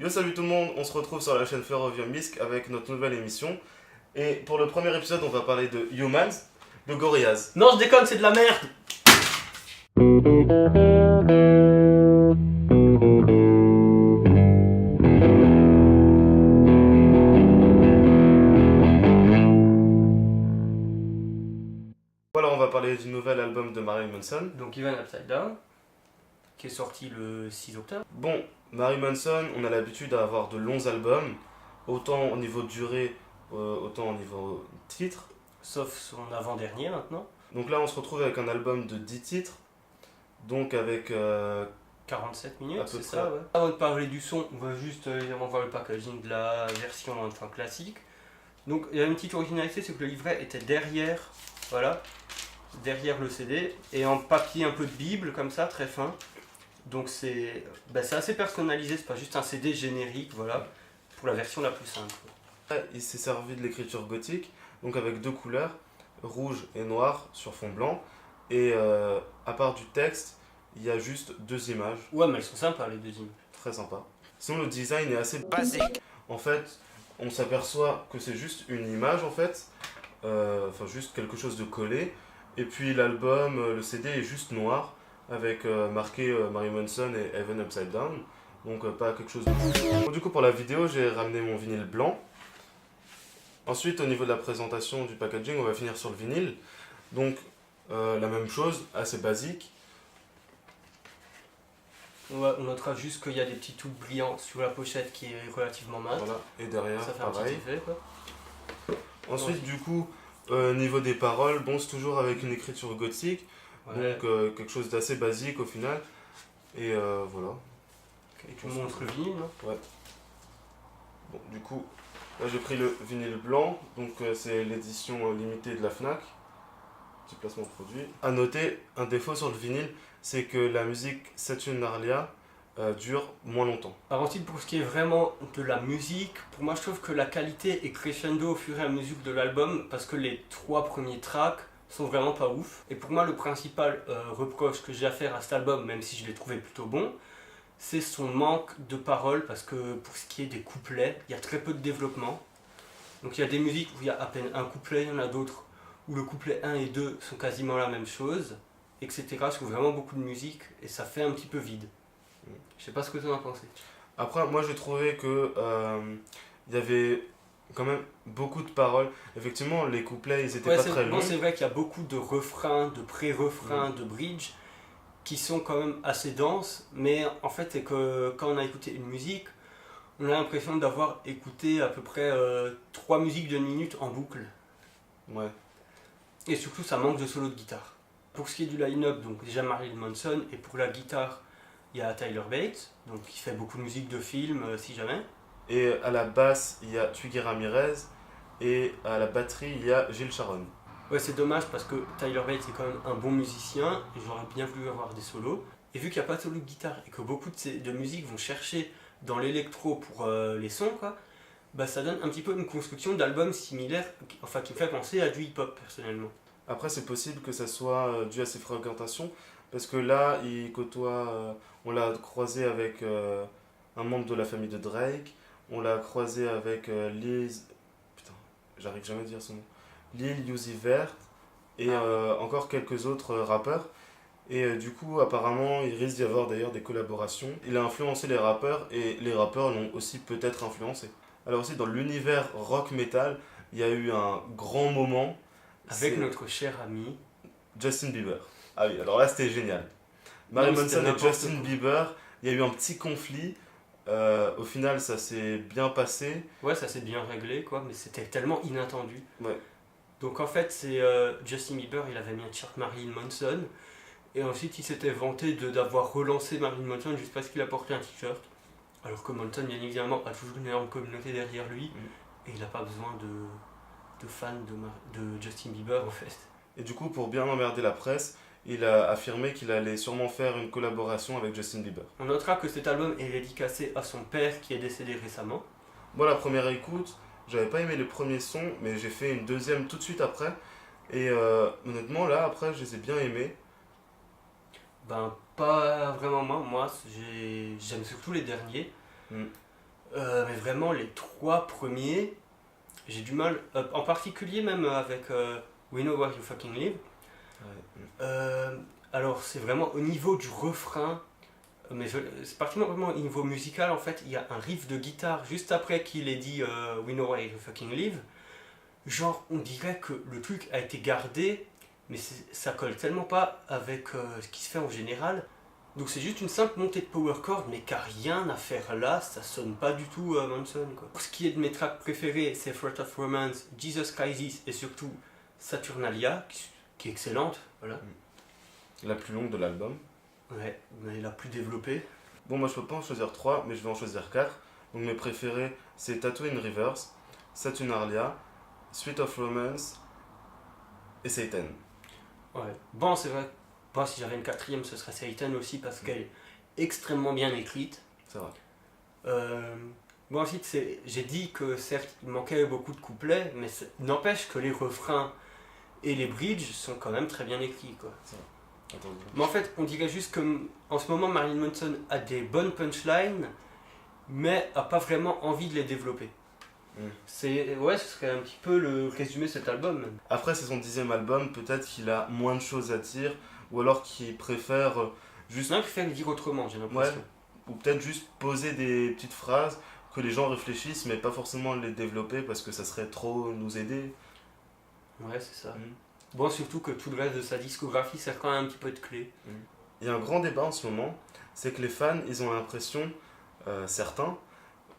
Yo, salut tout le monde, on se retrouve sur la chaîne Ferrovium Misk avec notre nouvelle émission. Et pour le premier épisode, on va parler de Humans, de Gorillaz. Non, je déconne, c'est de la merde. Voilà, on va parler du nouvel album de Marilyn Manson. Donc Even Upside Down, qui est sorti le 6 octobre. Bon, Marilyn Manson, on a l'habitude d'avoir de longs albums, autant au niveau durée, autant au niveau titre. Sauf son avant-dernier maintenant. Donc là, on se retrouve avec un album de 10 titres, donc avec 47 minutes, à peu c'est près. ça, ouais. Avant de parler du son, on va juste évidemment voir le packaging de la version classique. Donc il y a une petite originalité, c'est que le livret était derrière, voilà, derrière le CD, et en papier un peu de Bible, comme ça, très fin. Donc c'est assez personnalisé, c'est pas juste un CD générique, voilà, pour la version la plus simple. Il s'est servi de l'écriture gothique, donc avec deux couleurs, rouge et noir sur fond blanc. Et à part du texte, il y a juste deux images, Ouais, mais elles sont sympas les deux images. très sympa. Sinon, le design est assez basique. En fait, on s'aperçoit que c'est juste une image, en fait, enfin juste quelque chose de collé. Et puis l'album, le CD est juste noir, avec marqué Marilyn Manson et Heaven Upside Down. Donc pas quelque chose de fou. Bon, du coup, pour la vidéo, j'ai ramené mon vinyle blanc. Ensuite, au niveau de la présentation du packaging, on va finir sur le vinyle. Donc, la même chose, assez basique. On notera juste qu'il y a des petits touts brillants sur la pochette qui est relativement mate. Voilà. Et derrière, Ça fait un pareil. petit effet, quoi. Ensuite, du coup, niveau des paroles, bon, c'est toujours avec une écriture gothique. Ouais. Donc, quelque chose d'assez basique au final. Et voilà. Et tu me montres le vinyle, non? Bon, du coup, là j'ai pris le vinyle blanc. Donc, c'est l'édition limitée de la Fnac. Petit placement de produit. À noter, un défaut sur le vinyle, c'est que la musique Saturnalia dure moins longtemps. Par ensuite, pour ce qui est vraiment de la musique, pour moi je trouve que la qualité est crescendo au fur et à mesure de l'album parce que les 3 premiers tracks sont vraiment pas ouf. Et pour moi, le principal reproche que j'ai à faire à cet album, même si je l'ai trouvé plutôt bon, c'est son manque de paroles parce que pour ce qui est des couplets, il y a très peu de développement. Donc il y a des musiques où il y a à peine un couplet, il y en a d'autres où le couplet 1 et 2 sont quasiment la même chose, etc. Je trouve vraiment beaucoup de musique et ça fait un petit peu vide. Je sais pas ce que tu en as pensé. Après, moi j'ai trouvé que il y avait quand même beaucoup de paroles. Effectivement, les couplets ils étaient pas très longs. C'est vrai qu'il y a beaucoup de refrains, de pré-refrains, de bridge qui sont quand même assez denses, mais en fait, c'est que quand on a écouté une musique, on a l'impression d'avoir écouté à peu près 3 musiques d'une minute en boucle. Ouais. Et surtout, ça manque de solo de guitare. Pour ce qui est du line-up, donc déjà Marilyn Manson, et pour la guitare, il y a Tyler Bates, donc qui fait beaucoup de musique de film, si jamais. Et à la basse, il y a Twiggy Ramirez. Et à la batterie, il y a Gilles Sharon. Ouais, c'est dommage parce que Tyler Bates est quand même un bon musicien, et j'aurais bien voulu avoir des solos. Et vu qu'il n'y a pas de solo de guitare, et que beaucoup de musiques vont chercher dans l'électro pour les sons, quoi, bah ça donne un petit peu une construction d'album similaire, enfin qui me fait penser à du hip-hop personnellement. Après, c'est possible que ça soit dû à ses fréquentations. Parce que là, il côtoie. On l'a croisé avec un membre de la famille de Drake. On l'a croisé avec Liz. Putain, j'arrive jamais à dire son nom. Lil Uzi Vert. Et encore quelques autres rappeurs. Et du coup, apparemment, il risque d'y avoir d'ailleurs des collaborations. Il a influencé les rappeurs et les rappeurs l'ont aussi peut-être influencé. Alors aussi, dans l'univers rock metal, il y a eu un grand moment. Avec C'est notre cher ami. Justin Bieber. Ah oui, alors là, c'était génial. Marilyn Non, c'était Manson et n'importe Justin quoi. Bieber, il y a eu un petit conflit. Au final, ça s'est bien passé. Ouais, ça s'est bien réglé, quoi, mais c'était tellement inattendu. Ouais. Donc en fait, c'est Justin Bieber, il avait mis un t-shirt Marilyn Manson, et ensuite il s'était vanté d'avoir relancé Marilyn Manson juste parce qu'il a porté un t-shirt. Alors que Manson, bien évidemment, a toujours une énorme communauté derrière lui, et il n'a pas besoin de fans de Justin Bieber en fait. Et du coup, pour bien emmerder la presse, il a affirmé qu'il allait sûrement faire une collaboration avec Justin Bieber. On notera que cet album est dédicacé à son père qui est décédé récemment. Moi, la première écoute, j'avais pas aimé les premiers sons, mais j'ai fait une deuxième tout de suite après. Et honnêtement, là, après, je les ai bien aimés. Ben, pas vraiment moi, j'aime surtout les derniers. Mm. Mais vraiment, les 3 premiers, j'ai du mal, en particulier même avec We Know Where You Fucking Live. Ouais. Alors, c'est vraiment au niveau du refrain, mais c'est particulièrement au niveau musical, en fait, il y a un riff de guitare juste après qu'il ait dit We Know Where You Fucking Live. Genre, on dirait que le truc a été gardé, mais ça colle tellement pas avec ce qui se fait en général. Donc c'est juste une simple montée de power chord, mais qui a rien à faire là, ça sonne pas du tout Manson, quoi. Pour ce qui est de mes tracks préférés, c'est Threat of Romance, Jesus Crisis et surtout Saturnalia, qui est excellente, voilà. La plus longue de l'album. Ouais, mais la plus développée. Bon, moi je peux pas en choisir 3, mais je vais en choisir 4. Donc mes préférés, c'est Tattoo in Reverse, Saturnalia, Sweet of Romance et Satan. Ouais. Bon, c'est vrai, bon, si j'avais une 4ème, ce serait Satan aussi, parce qu'elle est extrêmement bien écrite. C'est vrai. Bon, ensuite, j'ai dit que certes, il manquait beaucoup de couplets, mais n'empêche que les refrains et les bridges sont quand même très bien écrits, quoi. Attends. Mais en fait, on dirait juste que en ce moment, Marilyn Manson a des bonnes punchlines, mais a pas vraiment envie de les développer. Ouais, ce serait un petit peu le résumé de cet album. Même. Après, c'est son 10e album, peut-être qu'il a moins de choses à dire, ou alors qu'il préfère juste. Non, il préfère le dire autrement, j'ai l'impression. Ouais, ou peut-être juste poser des petites phrases que les gens réfléchissent, mais pas forcément les développer parce que ça serait trop nous aider. Ouais, c'est ça. Bon, surtout que tout le reste de sa discographie sert quand même un petit peu de clé. Il y a un grand débat en ce moment, c'est que les fans, ils ont l'impression, certains,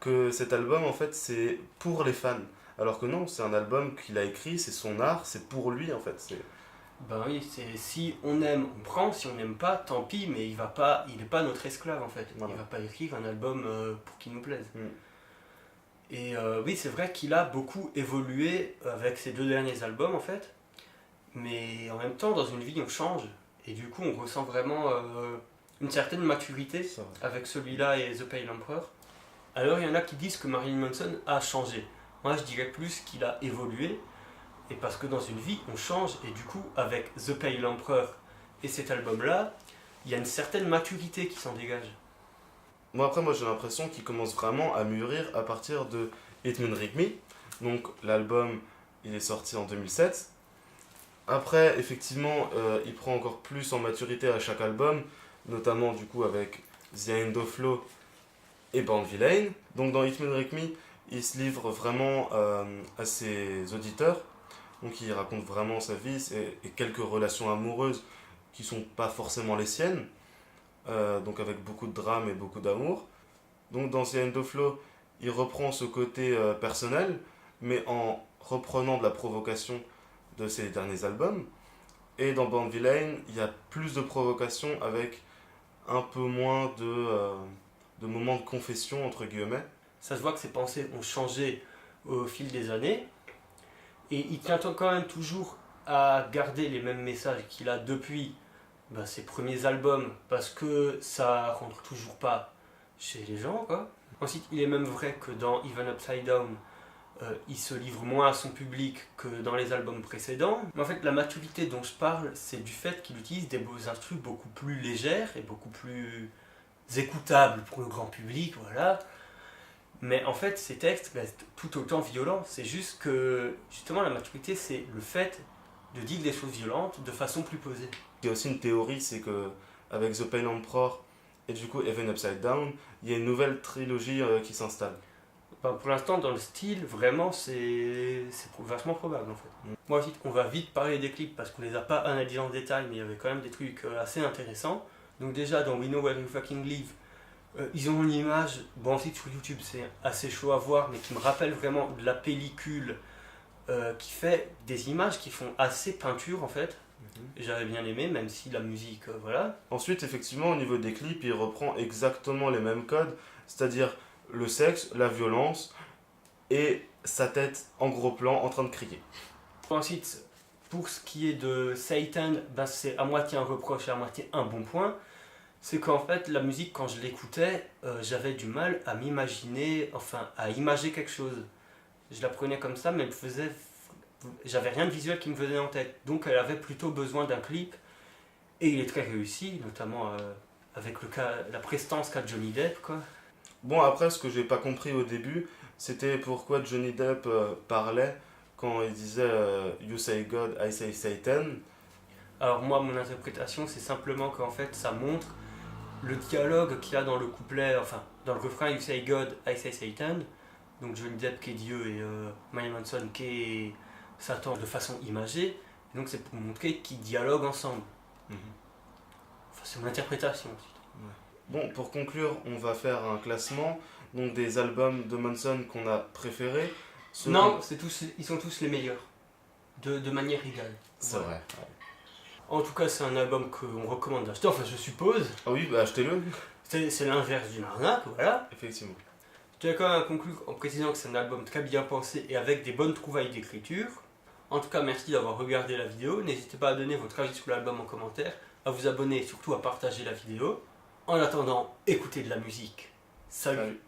que cet album, en fait, c'est pour les fans. Alors que non, c'est un album qu'il a écrit, c'est son art, c'est pour lui, en fait. Ben oui, c'est si on aime, on prend, si on n'aime pas, tant pis, mais il n'est pas notre esclave, en fait. Voilà. Il va pas écrire un album pour qu'il nous plaise. Et oui, c'est vrai qu'il a beaucoup évolué avec ses 2 derniers albums, en fait. Mais en même temps, dans une vie, on change. Et du coup, on ressent vraiment une certaine maturité avec celui-là et The Pale Emperor. Alors, il y en a qui disent que Marilyn Manson a changé. Moi, je dirais plus qu'il a évolué. Et parce que dans une vie, on change. Et du coup, avec The Pale Emperor et cet album-là, il y a une certaine maturité qui s'en dégage. Moi, j'ai l'impression qu'il commence vraiment à mûrir à partir de Hitman Rig Me. Donc, l'album, il est sorti en 2007. Après, effectivement, il prend encore plus en maturité à chaque album, notamment du coup avec The End of Flow et Born Villain. Donc dans Hitman Wreck Me, il se livre vraiment à ses auditeurs. Donc il raconte vraiment sa vie et quelques relations amoureuses qui sont pas forcément les siennes. Donc avec beaucoup de drame et beaucoup d'amour. Donc dans The End of Flow, il reprend ce côté personnel, mais en reprenant de la provocation de ses derniers albums. Et dans Born Villain, il y a plus de provocation avec un peu moins de moments de confession, entre guillemets. Ça se voit que ses pensées ont changé au fil des années. Et il tient quand même toujours à garder les mêmes messages qu'il a depuis ses premiers albums, parce que ça rentre toujours pas chez les gens, quoi. Ensuite, il est même vrai que dans Even Upside Down, il se livre moins à son public que dans les albums précédents. Mais en fait, la maturité dont je parle, c'est du fait qu'il utilise des beaux instrus beaucoup plus légères et beaucoup plus écoutables pour le grand public, voilà. Mais en fait, ces textes restent tout autant violents. C'est juste que, justement, la maturité, c'est le fait de dire des choses violentes de façon plus posée. Il y a aussi une théorie, c'est que avec The Pale Emperor et du coup Even Upside Down, il y a une nouvelle trilogie qui s'installe. Pour l'instant, dans le style, vraiment, c'est vachement probable en fait. Moi aussi, on va vite parler des clips parce qu'on les a pas analysés en détail, mais il y avait quand même des trucs assez intéressants. Donc déjà, dans We Know Where You Fucking Live, ils ont une image, bon ensuite sur YouTube c'est assez chaud à voir, mais qui me rappelle vraiment de la pellicule qui fait des images qui font assez peinture en fait. J'avais bien aimé, même si la musique, voilà. Ensuite, effectivement, au niveau des clips, il reprend exactement les mêmes codes, c'est-à-dire le sexe, la violence et sa tête en gros plan en train de crier. Ensuite, pour ce qui est de Satan, c'est à moitié un reproche et à moitié un bon point. C'est qu'en fait, la musique, quand je l'écoutais, j'avais du mal à m'imaginer, enfin, à imager quelque chose. Je la prenais comme ça, mais j'avais rien de visuel qui me venait en tête. Donc, elle avait plutôt besoin d'un clip. Et il est très réussi, notamment avec la prestance qu'a Johnny Depp, quoi. Bon, après, ce que j'ai pas compris au début, c'était pourquoi Johnny Depp parlait quand il disait You say God, I say Satan. Alors moi, mon interprétation, c'est simplement qu'en fait, ça montre le dialogue qu'il y a dans le couplet, enfin, dans le refrain You say God, I say Satan. Donc Johnny Depp qui est Dieu et Marilyn Manson qui est Satan de façon imagée. Et donc c'est pour montrer qu'ils dialoguent ensemble. Mhm. Enfin, c'est mon interprétation aussi. Bon, pour conclure, on va faire un classement donc des albums de Manson qu'on a préférés. Ceux Non, qu'on- ils sont tous les meilleurs, de manière égale. C'est Voilà. vrai. En tout cas, c'est un album qu'on recommande d'acheter, enfin je suppose. Ah oui, bah achetez-le. C'est l'inverse d'une arnaque, voilà. Effectivement. Je tiens quand même à conclure en précisant que c'est un album très bien pensé et avec des bonnes trouvailles d'écriture. En tout cas, merci d'avoir regardé la vidéo. N'hésitez pas à donner votre avis sur l'album en commentaire, à vous abonner et surtout à partager la vidéo. En attendant, écoutez de la musique. Salut. Salut.